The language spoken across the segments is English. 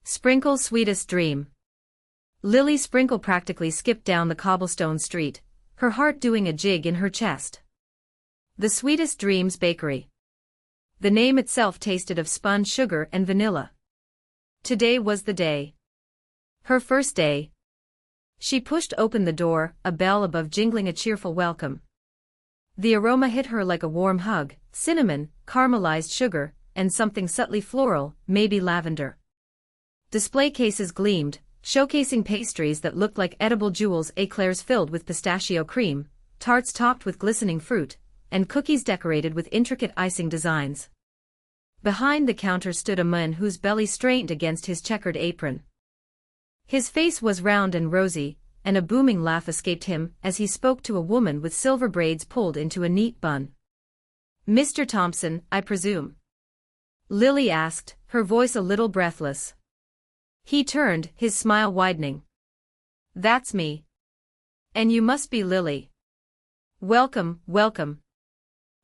Sprinkle's sweetest dream. Lily Sprinkle practically skipped down the cobblestone street, her heart doing a jig in her chest. The Sweetest Dreams Bakery. The name itself tasted of spun sugar and vanilla. Today was the day. Her first day. She pushed open the door, a bell above jingling a cheerful welcome. The aroma hit her like a warm hug: cinnamon, caramelized sugar, and something subtly floral, maybe lavender. Display cases gleamed, showcasing pastries that looked like edible jewels: eclairs filled with pistachio cream, tarts topped with glistening fruit, and cookies decorated with intricate icing designs. Behind the counter stood a man whose belly strained against his checkered apron. His face was round and rosy, and a booming laugh escaped him as he spoke to a woman with silver braids pulled into a neat bun. "Mr. Thompson, I presume?" Lily asked, her voice a little breathless. He turned, his smile widening. "That's me. And you must be Lily. Welcome, welcome.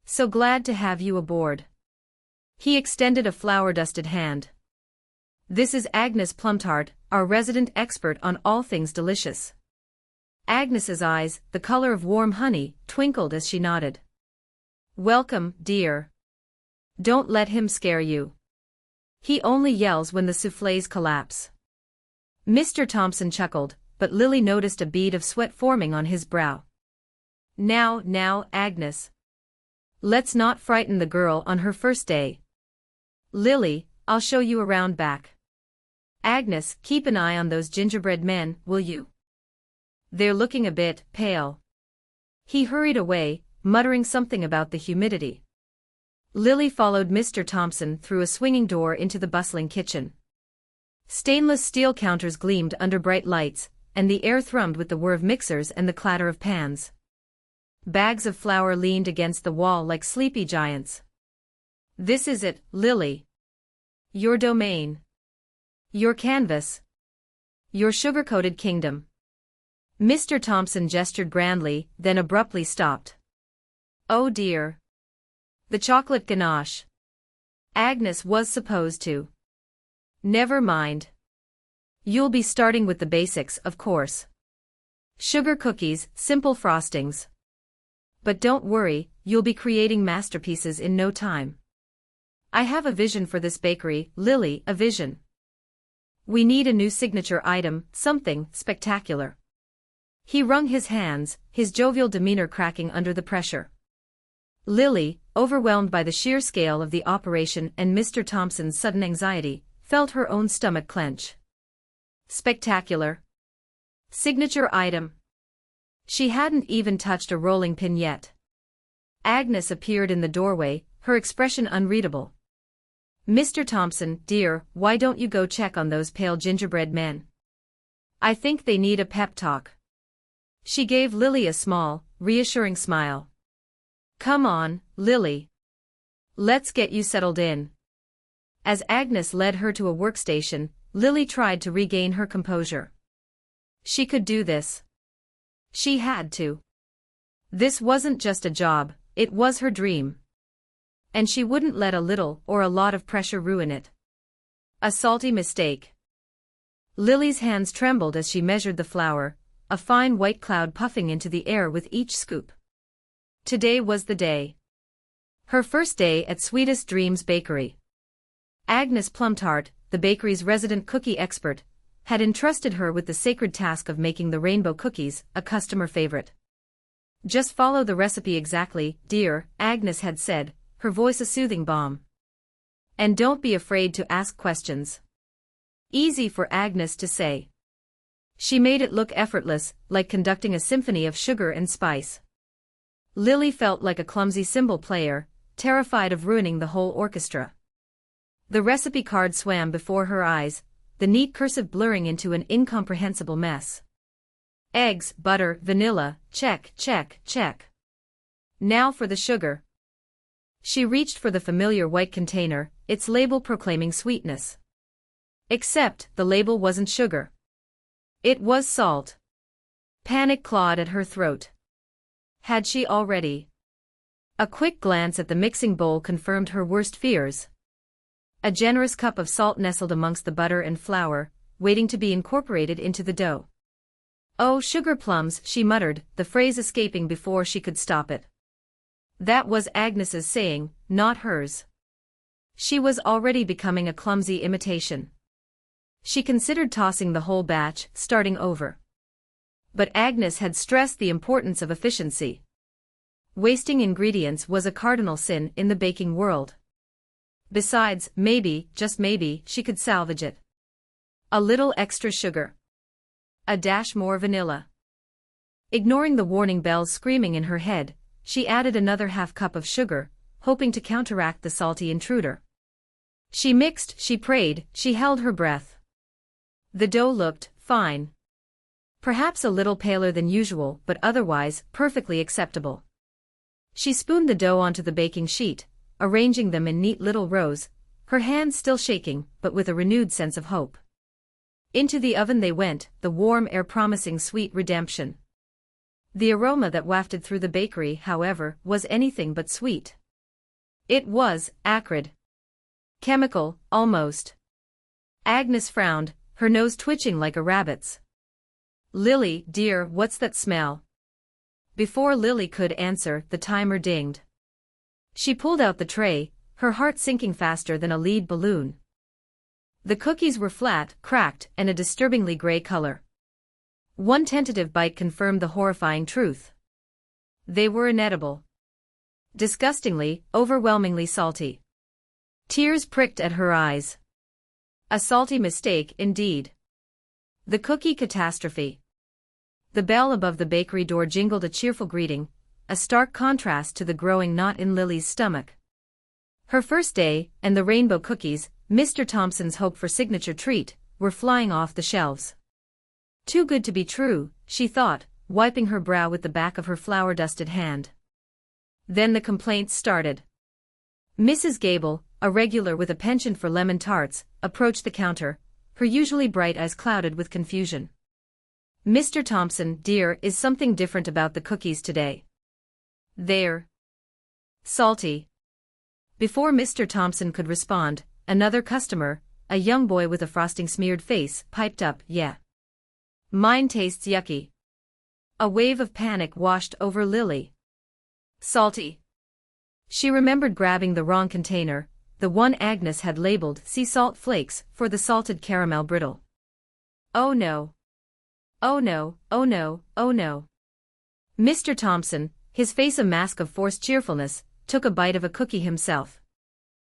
So glad to have you aboard." He extended a flour-dusted hand. "This is Agnes Plumtart, our resident expert on all things delicious." Agnes's eyes, the color of warm honey, twinkled as she nodded. "Welcome, dear. Don't let him scare you. He only yells when the soufflés collapse." Mr. Thompson chuckled, but Lily noticed a bead of sweat forming on his brow. Now, Agnes. Let's not frighten the girl on her first day. Lily, I'll show you around back. Agnes, keep an eye on those gingerbread men, will you? They're looking a bit pale." He hurried away, muttering something about the humidity. Lily followed Mr. Thompson through a swinging door into the bustling kitchen. Stainless steel counters gleamed under bright lights, and the air thrummed with the whir of mixers and the clatter of pans. Bags of flour leaned against the wall like sleepy giants. "This is it, Lily. Your domain. Your canvas. Your sugar-coated kingdom." Mr. Thompson gestured grandly, then abruptly stopped. "Oh dear. The chocolate ganache. Agnes was supposed to." "Never mind. You'll be starting with the basics, of course. Sugar cookies, simple frostings. But don't worry, you'll be creating masterpieces in no time. I have a vision for this bakery, Lily, a vision. We need a new signature item, something spectacular." He wrung his hands, his jovial demeanor cracking under the pressure. Lily, overwhelmed by the sheer scale of the operation and Mr. Thompson's sudden anxiety, felt her own stomach clench. Spectacular. Signature item. She hadn't even touched a rolling pin yet. Agnes appeared in the doorway, her expression unreadable. "Mr. Thompson, dear, why don't you go check on those pale gingerbread men? I think they need a pep talk." She gave Lily a small, reassuring smile. "Come on, Lily. Let's get you settled in." As Agnes led her to a workstation, Lily tried to regain her composure. She could do this. She had to. This wasn't just a job, it was her dream. And she wouldn't let a little or a lot of pressure ruin it. A salty mistake. Lily's hands trembled as she measured the flour, a fine white cloud puffing into the air with each scoop. Today was the day. Her first day at Sweetest Dreams Bakery. Agnes Plumtart, the bakery's resident cookie expert, had entrusted her with the sacred task of making the rainbow cookies, a customer favorite. "Just follow the recipe exactly, dear," Agnes had said, her voice a soothing balm. "And don't be afraid to ask questions." Easy for Agnes to say. She made it look effortless, like conducting a symphony of sugar and spice. Lily felt like a clumsy cymbal player, terrified of ruining the whole orchestra. The recipe card swam before her eyes, the neat cursive blurring into an incomprehensible mess. Eggs, butter, vanilla, check, check, check. Now for the sugar. She reached for the familiar white container, its label proclaiming sweetness. Except, the label wasn't sugar. It was salt. Panic clawed at her throat. Had she already? A quick glance at the mixing bowl confirmed her worst fears. A generous cup of salt nestled amongst the butter and flour, waiting to be incorporated into the dough. "Oh, sugar plums," she muttered, the phrase escaping before she could stop it. That was Agnes's saying, not hers. She was already becoming a clumsy imitation. She considered tossing the whole batch, starting over. But Agnes had stressed the importance of efficiency. Wasting ingredients was a cardinal sin in the baking world. Besides, maybe, just maybe, she could salvage it. A little extra sugar. A dash more vanilla. Ignoring the warning bells screaming in her head, she added another half cup of sugar, hoping to counteract the salty intruder. She mixed, she prayed, she held her breath. The dough looked fine. Perhaps a little paler than usual, but otherwise perfectly acceptable. She spooned the dough onto the baking sheet, arranging them in neat little rows, her hands still shaking, but with a renewed sense of hope. Into the oven they went, the warm air promising sweet redemption. The aroma that wafted through the bakery, however, was anything but sweet. It was acrid. Chemical, almost. Agnes frowned, her nose twitching like a rabbit's. "Lily, dear, what's that smell?" Before Lily could answer, the timer dinged. She pulled out the tray, her heart sinking faster than a lead balloon. The cookies were flat, cracked, and a disturbingly gray color. One tentative bite confirmed the horrifying truth. They were inedible. Disgustingly, overwhelmingly salty. Tears pricked at her eyes. A salty mistake, indeed. The cookie catastrophe. The bell above the bakery door jingled a cheerful greeting, a stark contrast to the growing knot in Lily's stomach. Her first day, and the rainbow cookies, Mr. Thompson's hope for signature treat, were flying off the shelves. Too good to be true, she thought, wiping her brow with the back of her flour-dusted hand. Then the complaints started. Mrs. Gable, a regular with a penchant for lemon tarts, approached the counter, her usually bright eyes clouded with confusion. "Mr. Thompson, dear, is something different about the cookies today. They're salty." Before Mr. Thompson could respond, another customer, a young boy with a frosting-smeared face, piped up, "Yeah. Mine tastes yucky." A wave of panic washed over Lily. Salty. She remembered grabbing the wrong container, the one Agnes had labeled sea salt flakes for the salted caramel brittle. Oh no. Oh no, oh no, oh no. Mr. Thompson, his face a mask of forced cheerfulness, took a bite of a cookie himself.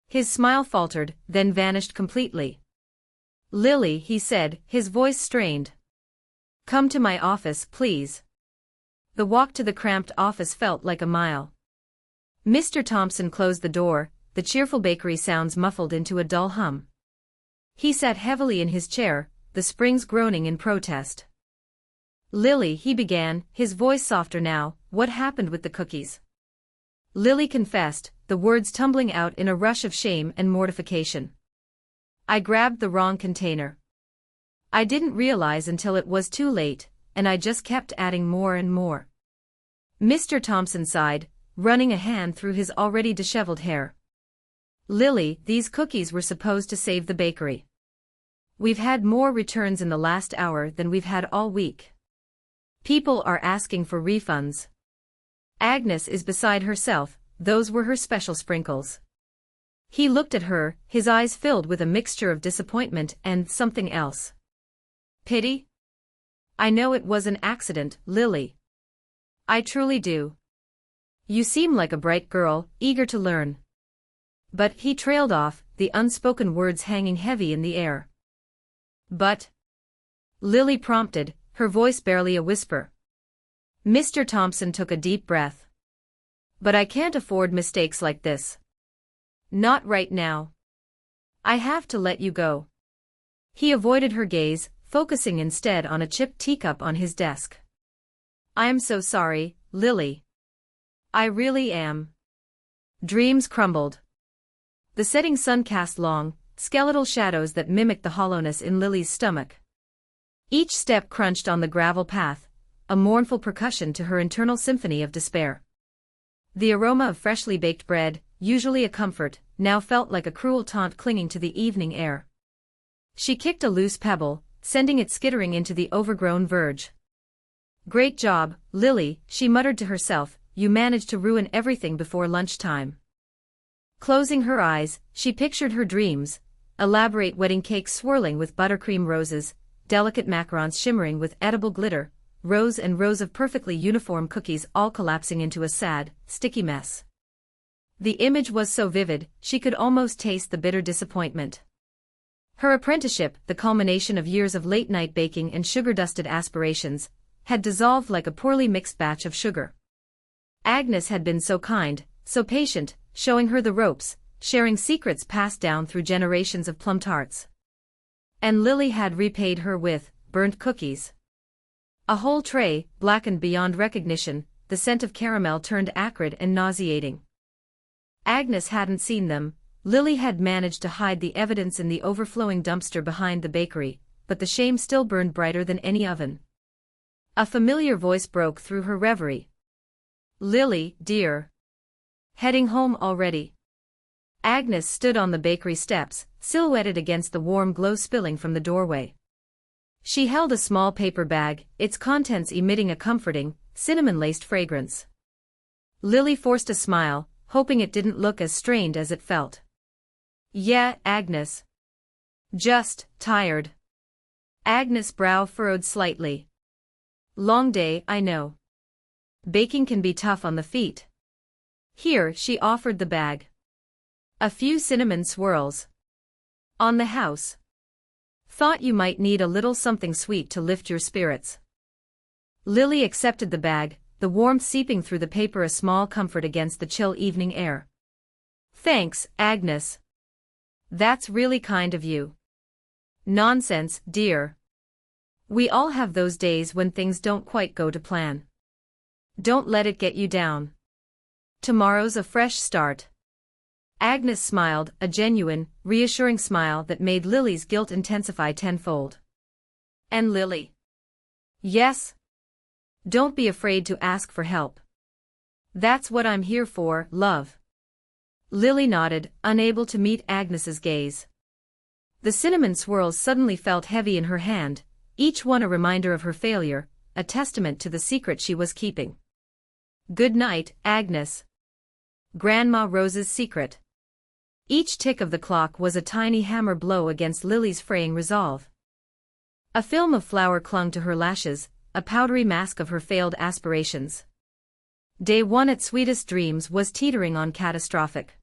His smile faltered, then vanished completely. "Lily," he said, his voice strained. "Come to my office, please." The walk to the cramped office felt like a mile. Mr. Thompson closed the door, the cheerful bakery sounds muffled into a dull hum. He sat heavily in his chair, the springs groaning in protest. "Lily," he began, his voice softer now, "what happened with the cookies?" Lily confessed, the words tumbling out in a rush of shame and mortification. "I grabbed the wrong container. I didn't realize until it was too late, and I just kept adding more and more." Mr. Thompson sighed, running a hand through his already disheveled hair. "Lily, these cookies were supposed to save the bakery. We've had more returns in the last hour than we've had all week. People are asking for refunds. Agnes is beside herself, those were her special sprinkles." He looked at her, his eyes filled with a mixture of disappointment and something else. "Pity? I know it was an accident, Lily. I truly do. You seem like a bright girl, eager to learn." But he trailed off, the unspoken words hanging heavy in the air. "But," Lily prompted, her voice barely a whisper. Mr. Thompson took a deep breath. "But I can't afford mistakes like this. Not right now. I have to let you go." He avoided her gaze, focusing instead on a chipped teacup on his desk. "I'm so sorry, Lily. I really am." Dreams crumbled. The setting sun cast long, skeletal shadows that mimicked the hollowness in Lily's stomach. Each step crunched on the gravel path, a mournful percussion to her internal symphony of despair. The aroma of freshly baked bread, usually a comfort, now felt like a cruel taunt clinging to the evening air. She kicked a loose pebble, sending it skittering into the overgrown verge. "Great job, Lily," she muttered to herself, "you managed to ruin everything before lunchtime." Closing her eyes, she pictured her dreams: elaborate wedding cakes swirling with buttercream roses, delicate macarons shimmering with edible glitter, rows and rows of perfectly uniform cookies all collapsing into a sad, sticky mess. The image was so vivid, she could almost taste the bitter disappointment. Her apprenticeship, the culmination of years of late-night baking and sugar-dusted aspirations, had dissolved like a poorly mixed batch of sugar. Agnes had been so kind, so patient, showing her the ropes, sharing secrets passed down through generations of plum tarts. And Lily had repaid her with burnt cookies. A whole tray, blackened beyond recognition, the scent of caramel turned acrid and nauseating. Agnes hadn't seen them. Lily had managed to hide the evidence in the overflowing dumpster behind the bakery, but the shame still burned brighter than any oven. A familiar voice broke through her reverie. "Lily, dear. Heading home already?" Agnes stood on the bakery steps, silhouetted against the warm glow spilling from the doorway. She held a small paper bag, its contents emitting a comforting, cinnamon-laced fragrance. Lily forced a smile, hoping it didn't look as strained as it felt. "Yeah, Agnes. Just tired." Agnes' brow furrowed slightly. "Long day, I know. Baking can be tough on the feet." Here, she offered the bag. "A few cinnamon swirls. On the house. Thought you might need a little something sweet to lift your spirits." Lily accepted the bag, the warmth seeping through the paper a small comfort against the chill evening air. "Thanks, Agnes. That's really kind of you." "Nonsense, dear. We all have those days when things don't quite go to plan. Don't let it get you down. Tomorrow's a fresh start." Agnes smiled, a genuine, reassuring smile that made Lily's guilt intensify tenfold. "And Lily?" "Yes? Don't be afraid to ask for help. That's what I'm here for, love." Lily nodded, unable to meet Agnes's gaze. The cinnamon swirls suddenly felt heavy in her hand, each one a reminder of her failure, a testament to the secret she was keeping. "Good night, Agnes." Grandma Rose's secret. Each tick of the clock was a tiny hammer blow against Lily's fraying resolve. A film of flour clung to her lashes, a powdery mask of her failed aspirations. Day one at Sweetest Dreams was teetering on catastrophic.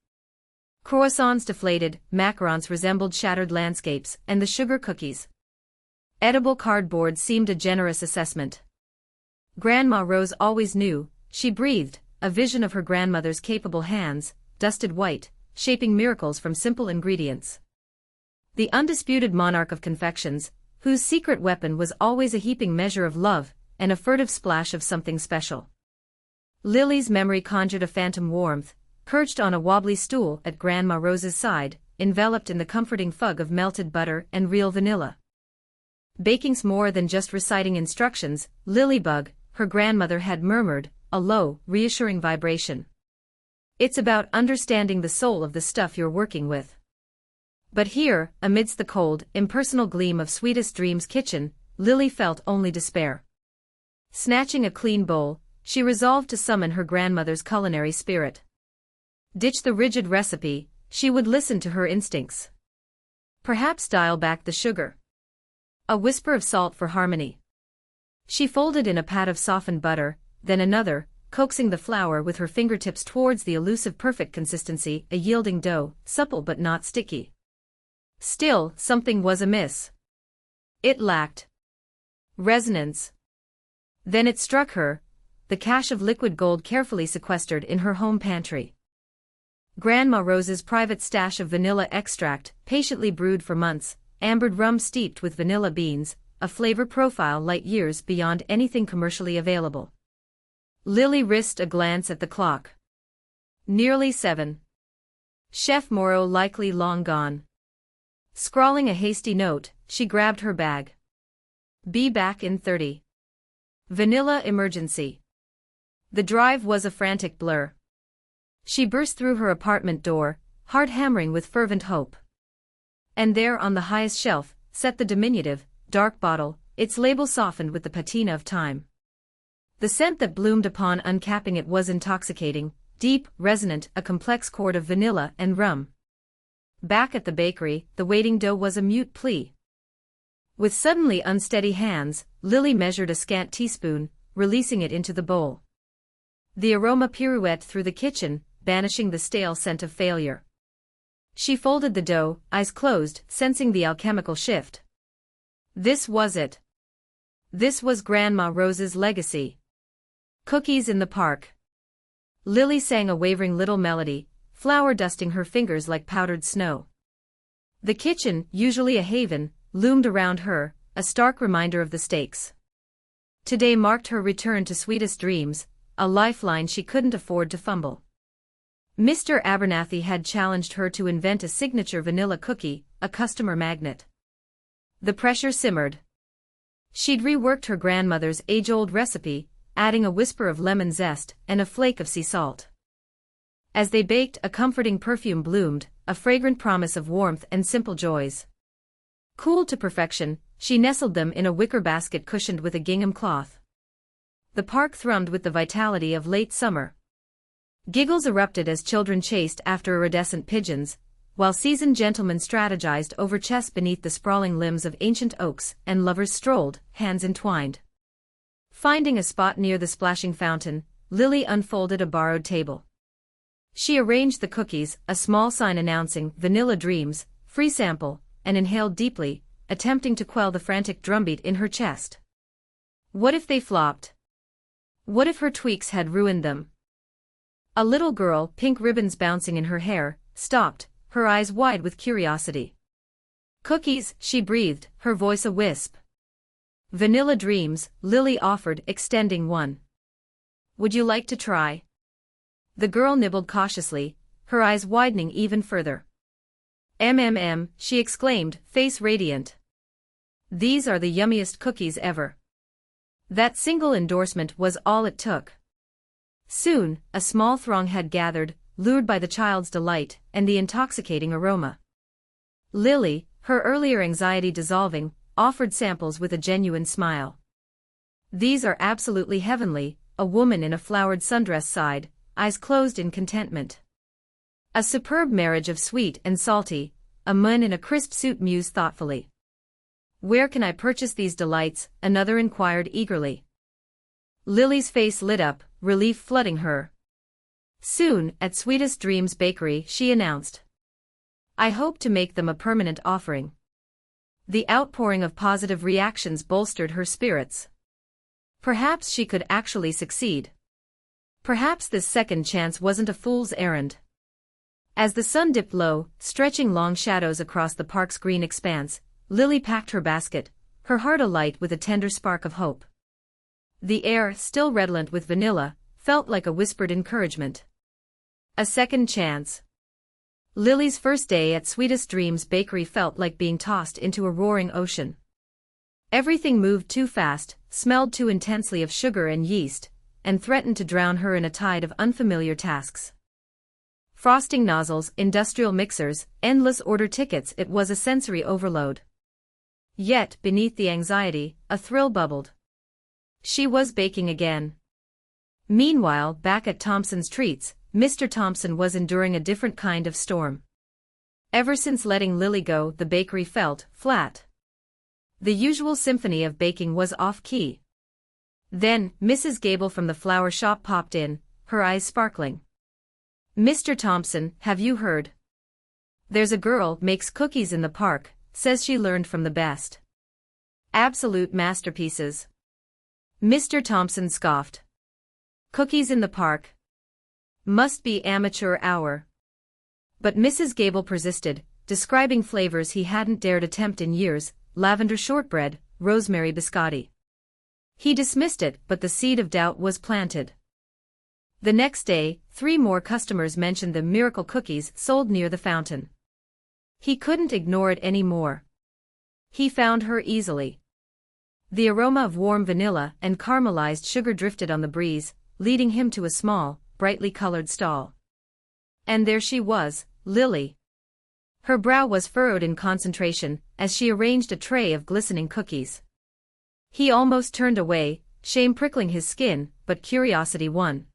Croissants deflated, macarons resembled shattered landscapes, and the sugar cookies. Edible cardboard seemed a generous assessment. Grandma Rose always knew, she breathed, a vision of her grandmother's capable hands, dusted white, shaping miracles from simple ingredients. The undisputed monarch of confections, whose secret weapon was always a heaping measure of love, and a furtive splash of something special. Lily's memory conjured a phantom warmth, perched on a wobbly stool at Grandma Rose's side, enveloped in the comforting fug of melted butter and real vanilla. "Baking's more than just reciting instructions, Lilybug," her grandmother had murmured, a low, reassuring vibration. "It's about understanding the soul of the stuff you're working with." But here, amidst the cold, impersonal gleam of Sweetest Dreams' kitchen, Lily felt only despair. Snatching a clean bowl, she resolved to summon her grandmother's culinary spirit. Ditch the rigid recipe, she would listen to her instincts. Perhaps dial back the sugar. A whisper of salt for harmony. She folded in a pat of softened butter, then another, coaxing the flour with her fingertips towards the elusive perfect consistency, a yielding dough, supple but not sticky. Still, something was amiss. It lacked resonance. Then it struck her, the cache of liquid gold carefully sequestered in her home pantry. Grandma Rose's private stash of vanilla extract, patiently brewed for months, ambered rum steeped with vanilla beans, a flavor profile light years beyond anything commercially available. Lily risked a glance at the clock. Nearly 7. Chef Moreau likely long gone. Scrawling a hasty note, she grabbed her bag. "Be back in 30. Vanilla emergency." The drive was a frantic blur. She burst through her apartment door, heart hammering with fervent hope. And there on the highest shelf, sat the diminutive, dark bottle, its label softened with the patina of time. The scent that bloomed upon uncapping it was intoxicating, deep, resonant, a complex chord of vanilla and rum. Back at the bakery, the waiting dough was a mute plea. With suddenly unsteady hands, Lily measured a scant teaspoon, releasing it into the bowl. The aroma pirouetted through the kitchen, banishing the stale scent of failure. She folded the dough, eyes closed, sensing the alchemical shift. This was it. This was Grandma Rose's legacy. Cookies in the park. Lily sang a wavering little melody, flour dusting her fingers like powdered snow. The kitchen, usually a haven, loomed around her, a stark reminder of the stakes. Today marked her return to sweetest dreams, a lifeline she couldn't afford to fumble. Mr. Abernathy had challenged her to invent a signature vanilla cookie, a customer magnet. The pressure simmered. She'd reworked her grandmother's age-old recipe, adding a whisper of lemon zest and a flake of sea salt. As they baked, a comforting perfume bloomed, a fragrant promise of warmth and simple joys. Cooled to perfection, she nestled them in a wicker basket cushioned with a gingham cloth. The park thrummed with the vitality of late summer. Giggles erupted as children chased after iridescent pigeons, while seasoned gentlemen strategized over chess beneath the sprawling limbs of ancient oaks, and lovers strolled, hands entwined. Finding a spot near the splashing fountain, Lily unfolded a borrowed table. She arranged the cookies, a small sign announcing "Vanilla Dreams, free sample," and inhaled deeply, attempting to quell the frantic drumbeat in her chest. What if they flopped? What if her tweaks had ruined them? A little girl, pink ribbons bouncing in her hair, stopped, her eyes wide with curiosity. "Cookies," she breathed, her voice a wisp. "Vanilla Dreams," Lily offered, extending one. "Would you like to try?" The girl nibbled cautiously, her eyes widening even further. She exclaimed, face radiant. "These are the yummiest cookies ever." That single endorsement was all it took. Soon, a small throng had gathered, lured by the child's delight and the intoxicating aroma. Lily, her earlier anxiety dissolving, offered samples with a genuine smile. "These are absolutely heavenly," a woman in a flowered sundress sighed, eyes closed in contentment. "A superb marriage of sweet and salty," a man in a crisp suit mused thoughtfully. "Where can I purchase these delights?" another inquired eagerly. Lily's face lit up, relief flooding her. "Soon, at Sweetest Dreams Bakery," she announced. "I hope to make them a permanent offering." The outpouring of positive reactions bolstered her spirits. Perhaps she could actually succeed. Perhaps this second chance wasn't a fool's errand. As the sun dipped low, stretching long shadows across the park's green expanse, Lily packed her basket, her heart alight with a tender spark of hope. The air, still redolent with vanilla, felt like a whispered encouragement. A second chance. Lily's first day at Sweetest Dreams Bakery felt like being tossed into a roaring ocean. Everything moved too fast, smelled too intensely of sugar and yeast, and threatened to drown her in a tide of unfamiliar tasks. Frosting nozzles, industrial mixers, endless order tickets, it was a sensory overload. Yet, beneath the anxiety, a thrill bubbled. She was baking again. Meanwhile, back at Thompson's Treats, Mr. Thompson was enduring a different kind of storm. Ever since letting Lily go, the bakery felt flat. The usual symphony of baking was off-key. Then, Mrs. Gable from the flower shop popped in, her eyes sparkling. "Mr. Thompson, have you heard? There's a girl makes cookies in the park, says she learned from the best. Absolute masterpieces." Mr. Thompson scoffed. "Cookies in the park? Must be amateur hour." But Mrs. Gable persisted, describing flavors he hadn't dared attempt in years: lavender shortbread, rosemary biscotti. He dismissed it, but the seed of doubt was planted. The next day, 3 more customers mentioned the miracle cookies sold near the fountain. He couldn't ignore it anymore. He found her easily. The aroma of warm vanilla and caramelized sugar drifted on the breeze, leading him to a small, brightly colored stall. And there she was, Lily. Her brow was furrowed in concentration as she arranged a tray of glistening cookies. He almost turned away, shame prickling his skin, but curiosity won.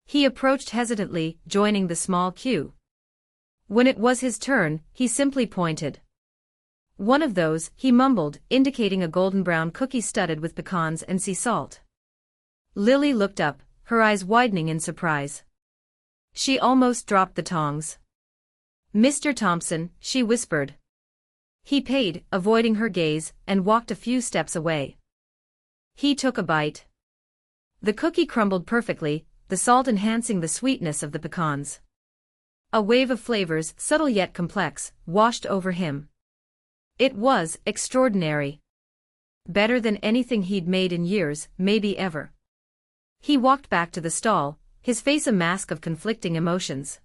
He approached hesitantly, joining the small queue. When it was his turn, he simply pointed. "One of those," he mumbled, indicating a golden brown cookie studded with pecans and sea salt. Lily looked up, her eyes widening in surprise. She almost dropped the tongs. "Mr. Thompson," she whispered. He paid, avoiding her gaze, and walked a few steps away. He took a bite. The cookie crumbled perfectly, the salt enhancing the sweetness of the pecans. A wave of flavors, subtle yet complex, washed over him. It was extraordinary. Better than anything he'd made in years, maybe ever. He walked back to the stall, his face a mask of conflicting emotions.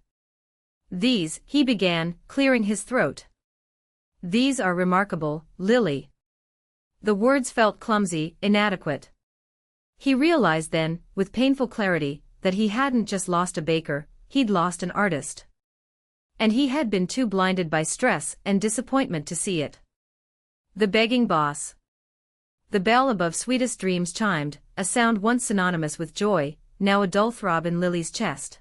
"These," he began, clearing his throat. "These are remarkable, Lily." The words felt clumsy, inadequate. He realized then, with painful clarity, that he hadn't just lost a baker, he'd lost an artist. And he had been too blinded by stress and disappointment to see it. The begging boss. The bell above Sweetest Dreams chimed, a sound once synonymous with joy, now a dull throb in Lily's chest.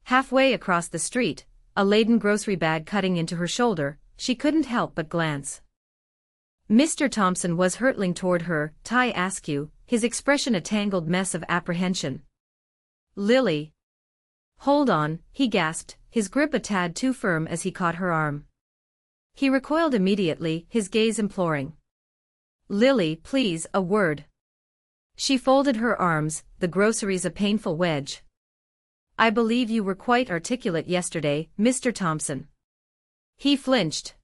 Halfway across the street, a laden grocery bag cutting into her shoulder, she couldn't help but glance. Mr. Thompson was hurtling toward her, tie askew, his expression a tangled mess of apprehension. "Lily." "Hold on," he gasped, his grip a tad too firm as he caught her arm. He recoiled immediately, his gaze imploring. "Lily, please, a word." She folded her arms, the groceries a painful wedge. "I believe you were quite articulate yesterday, Mr. Thompson." He flinched.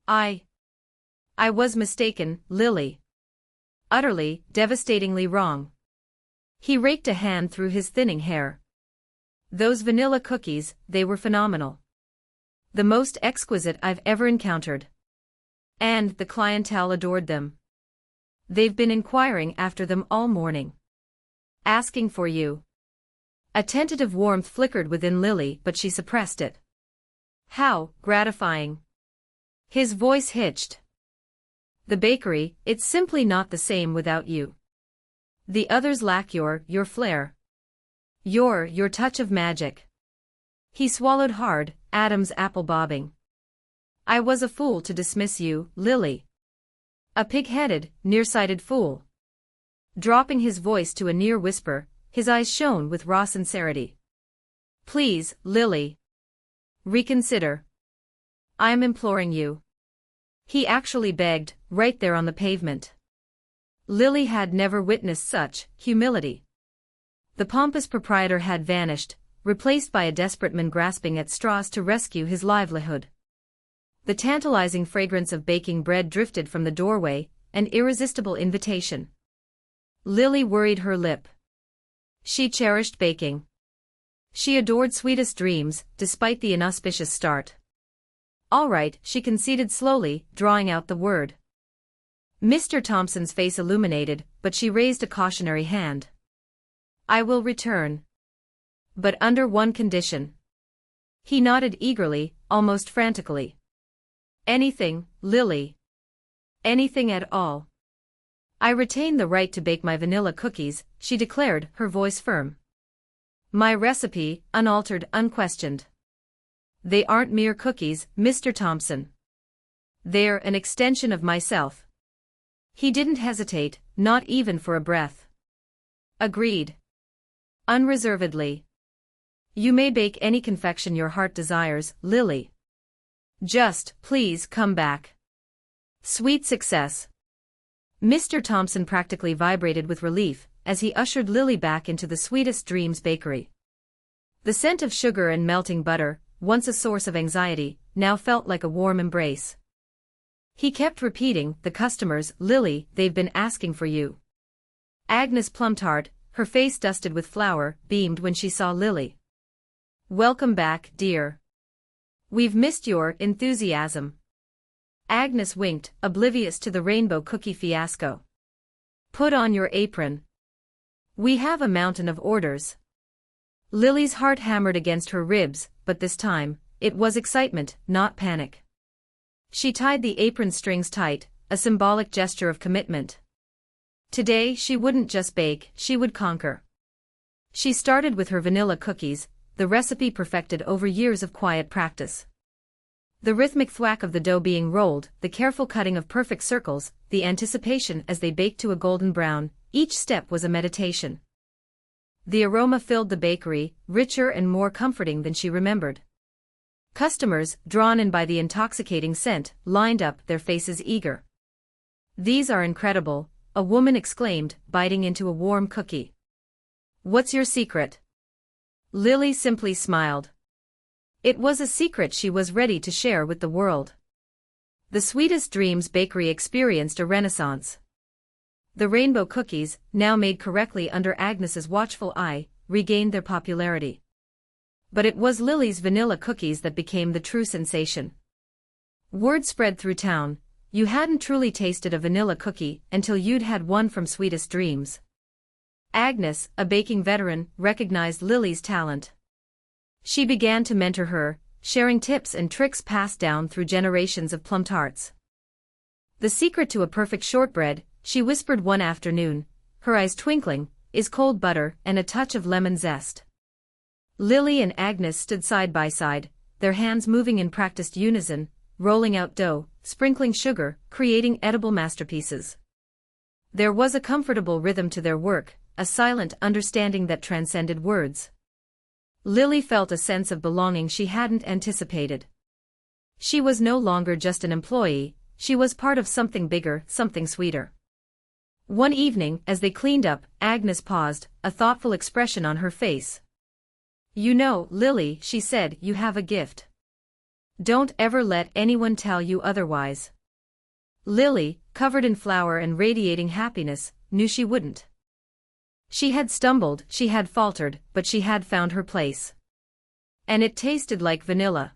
I was mistaken, Lily. Utterly, devastatingly wrong." He raked a hand through his thinning hair. "Those vanilla cookies, they were phenomenal. The most exquisite I've ever encountered. And the clientele adored them. They've been inquiring after them all morning. Asking for you." A tentative warmth flickered within Lily, but she suppressed it. "How gratifying." His voice hitched. "The bakery, it's simply not the same without you. The others lack your flair. Your touch of magic." He swallowed hard, Adam's apple bobbing. "I was a fool to dismiss you, Lily. A pig-headed, nearsighted fool." Dropping his voice to a near whisper, his eyes shone with raw sincerity. "Please, Lily. Reconsider. I'm imploring you." He actually begged, right there on the pavement. Lily had never witnessed such humility. The pompous proprietor had vanished, replaced by a desperate man grasping at straws to rescue his livelihood. The tantalizing fragrance of baking bread drifted from the doorway, an irresistible invitation. Lily worried her lip. She cherished baking. She adored Sweetest Dreams, despite the inauspicious start. "All right," she conceded slowly, drawing out the word. Mr. Thompson's face illuminated, but she raised a cautionary hand. "I will return. But under one condition." He nodded eagerly, almost frantically. "Anything, Lily. Anything at all. I retain the right to bake my vanilla cookies," she declared, her voice firm. "My recipe, unaltered, unquestioned. They aren't mere cookies, Mr. Thompson. They're an extension of myself." He didn't hesitate, not even for a breath. "Agreed. Unreservedly. You may bake any confection your heart desires, Lily. Just, please come back." Sweet success. Mr. Thompson practically vibrated with relief as he ushered Lily back into the Sweetest Dreams bakery. The scent of sugar and melting butter, once a source of anxiety, now felt like a warm embrace. He kept repeating, "The customers, Lily, they've been asking for you." Agnes Plumtart, her face dusted with flour, beamed when she saw Lily. "Welcome back, dear. We've missed your enthusiasm." Agnes winked, oblivious to the rainbow cookie fiasco. "Put on your apron. We have a mountain of orders." Lily's heart hammered against her ribs, but this time, It was excitement, not panic. She tied the apron strings tight, a symbolic gesture of commitment. Today she wouldn't just bake, she would conquer. She started with her vanilla cookies, the recipe perfected over years of quiet practice. The rhythmic thwack of the dough being rolled, the careful cutting of perfect circles, the anticipation as they baked to a golden brown, each step was a meditation. The aroma filled the bakery, richer and more comforting than she remembered. Customers, drawn in by the intoxicating scent, lined up, their faces eager. "These are incredible," a woman exclaimed, biting into a warm cookie. "What's your secret?" Lily simply smiled. It was a secret she was ready to share with the world. The Sweetest Dreams Bakery experienced a renaissance. The rainbow cookies, now made correctly under Agnes's watchful eye, regained their popularity. But it was Lily's vanilla cookies that became the true sensation. Word spread through town, you hadn't truly tasted a vanilla cookie until you'd had one from Sweetest Dreams. Agnes, a baking veteran, recognized Lily's talent. She began to mentor her, sharing tips and tricks passed down through generations of plum tarts. "The secret to a perfect shortbread," she whispered one afternoon, her eyes twinkling, "is cold butter and a touch of lemon zest." Lily and Agnes stood side by side, their hands moving in practiced unison, rolling out dough, sprinkling sugar, creating edible masterpieces. There was a comfortable rhythm to their work, a silent understanding that transcended words. Lily felt a sense of belonging she hadn't anticipated. She was no longer just an employee, she was part of something bigger, something sweeter. One evening, as they cleaned up, Agnes paused, a thoughtful expression on her face. "You know, Lily," she said, "you have a gift. Don't ever let anyone tell you otherwise." Lily, covered in flour and radiating happiness, knew she wouldn't. She had stumbled, she had faltered, but she had found her place. And it tasted like vanilla.